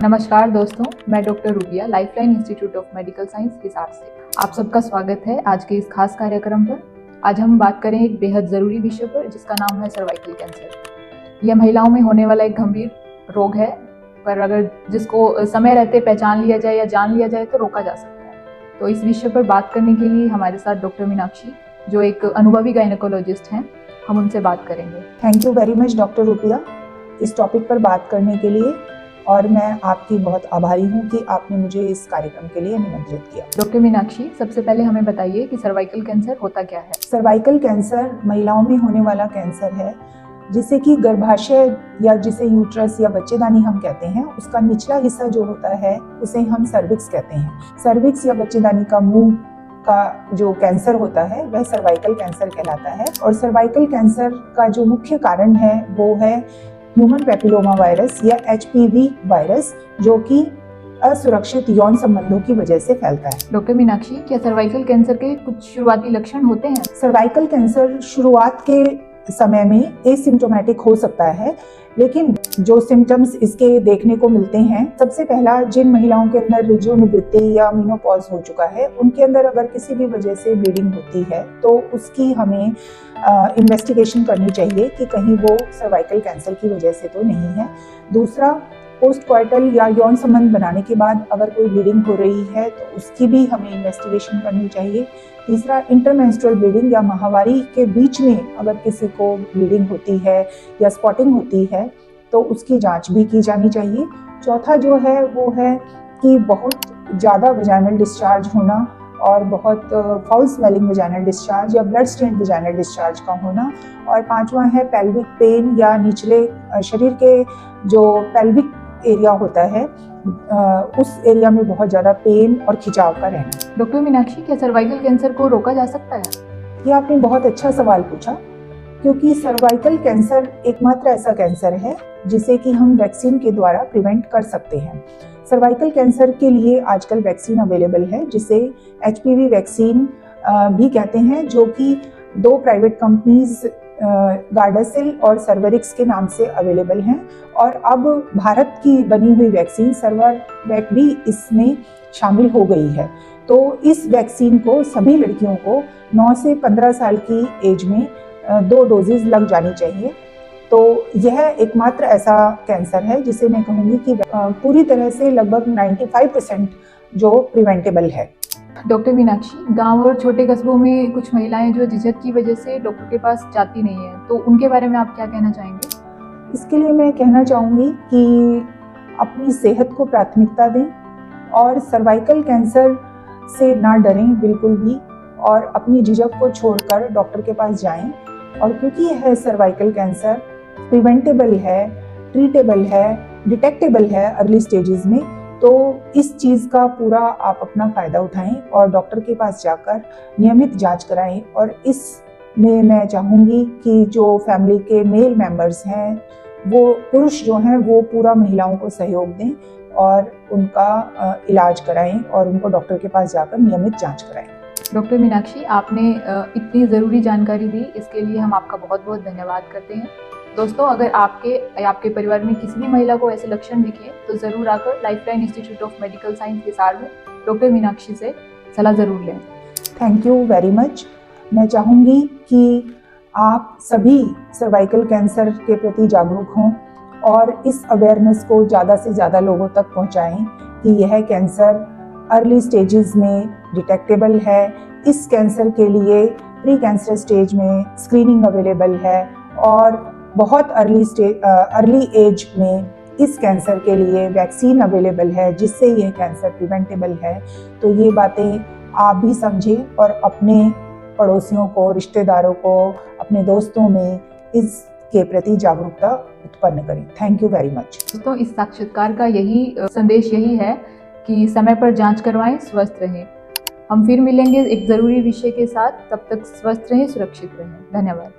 नमस्कार दोस्तों, मैं doctor rubia lifeline institute of medical science Hisar से आप सबका स्वागत है आज के इस खास कार्यक्रम पर। आज हम बात करें एक बेहद ज़रूरी विषय पर जिसका नाम है सर्वाइकल कैंसर। यह महिलाओं में होने वाला एक गंभीर रोग है, पर अगर जिसको समय रहते पहचान लिया जाए या जान लिया जाए तो रोका जा सकता है। तो इस विषय पर बात करने के लिए हमारे साथ डॉक्टर मीनाक्षी, जो एक अनुभवी गायनेकोलॉजिस्ट हैं, हम उनसे बात करेंगे। Thank you very much doctor rubia इस टॉपिक पर बात करने के लिए, और मैं आपकी बहुत आभारी हूँ कि आपने मुझे इस कार्यक्रम के लिए निमंत्रित किया। डॉक्टर मीनाक्षी, सबसे पहले हमें बताइए कि सर्वाइकल कैंसर होता क्या है। सर्वाइकल कैंसर महिलाओं में होने वाला कैंसर है जिसे कि गर्भाशय या जिसे यूट्रस या बच्चेदानी हम कहते हैं, उसका निचला हिस्सा जो होता है उसे हम सर्विक्स कहते हैं। सर्विक्स या बच्चेदानी का मुंह का जो कैंसर होता है वह सर्वाइकल कैंसर कहलाता है। और सर्वाइकल कैंसर का जो मुख्य कारण है वो है ह्यूमन पैपिलोमा वायरस या HPV वायरस, जो कि असुरक्षित यौन संबंधों की वजह से फैलता है। डॉक्टर मीनाक्षी, क्या सर्वाइकल कैंसर के कुछ शुरुआती लक्षण होते हैं? सर्वाइकल कैंसर शुरुआत के समय में एसिम्प्टोमेटिक हो सकता है, लेकिन जो सिम्टम्स इसके देखने को मिलते हैं, सबसे पहला जिन महिलाओं के अंदर ऋजुनिवृत्ति या मेनोपॉज हो चुका है, उनके अंदर अगर किसी भी वजह से ब्लीडिंग होती है तो उसकी हमें इन्वेस्टिगेशन करनी चाहिए कि कहीं वो सर्वाइकल कैंसर की वजह से तो नहीं है। दूसरा, पोस्ट क्वार्टल या यौन संबंध बनाने के बाद अगर कोई ब्लीडिंग हो रही है तो उसकी भी हमें इन्वेस्टिगेशन करनी चाहिए। तीसरा, इंटरमेंस्ट्रुअल ब्लीडिंग या माहवारी के बीच में अगर किसी को ब्लीडिंग होती है या स्पॉटिंग होती है तो उसकी जांच भी की जानी चाहिए। चौथा जो है वो है कि बहुत ज़्यादा वजाइनल डिस्चार्ज होना और बहुत फाउल स्मेलिंग वजाइनल डिस्चार्ज या ब्लड स्टेन वजाइनल डिस्चार्ज का होना। और पांचवा है पेल्विक पेन या निचले शरीर के जो पेल्विक एरिया होता है उस एरिया में बहुत ज़्यादा पेन और खिंचाव का रहना। डॉक्टर मीनाक्षी, क्या सर्वाइकल कैंसर को रोका जा सकता है? ये आपने बहुत अच्छा सवाल पूछा, क्योंकि सर्वाइकल कैंसर एकमात्र ऐसा कैंसर है जिसे कि हम वैक्सीन के द्वारा प्रिवेंट कर सकते हैं। सर्वाइकल कैंसर के लिए आजकल वैक्सीन अवेलेबल है जिसे HPV वैक्सीन भी कहते हैं, जो कि 2 प्राइवेट कंपनीज गार्डासिल और सर्वरिक्स के नाम से अवेलेबल हैं। और अब भारत की बनी हुई वैक्सीन सर्वावैक भी इसमें शामिल हो गई है। तो इस वैक्सीन को सभी लड़कियों को 9 से 15 साल की एज में 2 डोजेज लग जानी चाहिए। तो यह एकमात्र ऐसा कैंसर है जिसे मैं कहूँगी कि पूरी तरह से लगभग 95% जो प्रिवेंटेबल है। डॉक्टर मीनाक्षी, गांव और छोटे कस्बों में कुछ महिलाएं जो झिझक की वजह से डॉक्टर के पास जाती नहीं है, तो उनके बारे में आप क्या कहना चाहेंगे? इसके लिए मैं कहना चाहूँगी कि अपनी सेहत को प्राथमिकता दें और सर्वाइकल कैंसर से ना डरें बिल्कुल भी, और अपनी झिझक को छोड़कर डॉक्टर के पास जाएं। और क्योंकि यह सर्वाइकल कैंसर प्रिवेंटेबल है, ट्रीटेबल है, डिटेक्टेबल है अर्ली स्टेजेस में, तो इस चीज़ का पूरा आप अपना फ़ायदा उठाएं और डॉक्टर के पास जाकर नियमित जांच कराएं। और इसमें मैं चाहूँगी कि जो फैमिली के मेल मेंबर्स हैं, वो पुरुष जो हैं, वो पूरा महिलाओं को सहयोग दें और उनका इलाज कराएं और उनको डॉक्टर के पास जाकर नियमित जांच कराएं। डॉक्टर मीनाक्षी, आपने इतनी ज़रूरी जानकारी दी, इसके लिए हम आपका बहुत बहुत धन्यवाद करते हैं। दोस्तों, अगर आपके परिवार में किसी भी महिला को ऐसे लक्षण दिखे तो ज़रूर आकर lifeline institute of medical science Hisar में डॉक्टर मीनाक्षी से सलाह ज़रूर लें। Thank you very much. मैं चाहूँगी कि आप सभी सर्वाइकल कैंसर के प्रति जागरूक हों और इस अवेयरनेस को ज़्यादा से ज़्यादा लोगों तक पहुँचाएं कि यह कैंसर अर्ली स्टेजेस में डिटेक्टेबल है। इस कैंसर के लिए प्री कैंसर स्टेज में स्क्रीनिंग अवेलेबल है और बहुत अर्ली एज में इस कैंसर के लिए वैक्सीन अवेलेबल है जिससे यह कैंसर प्रिवेंटेबल है। तो ये बातें आप भी समझें और अपने पड़ोसियों को, रिश्तेदारों को, अपने दोस्तों में इसके प्रति जागरूकता उत्पन्न करें। Thank you very much. दोस्तों, इस साक्षात्कार का संदेश यही है कि समय पर जांच करवाएं, स्वस्थ रहें। हम फिर मिलेंगे एक ज़रूरी विषय के साथ। तब तक स्वस्थ रहें, सुरक्षित रहें। धन्यवाद।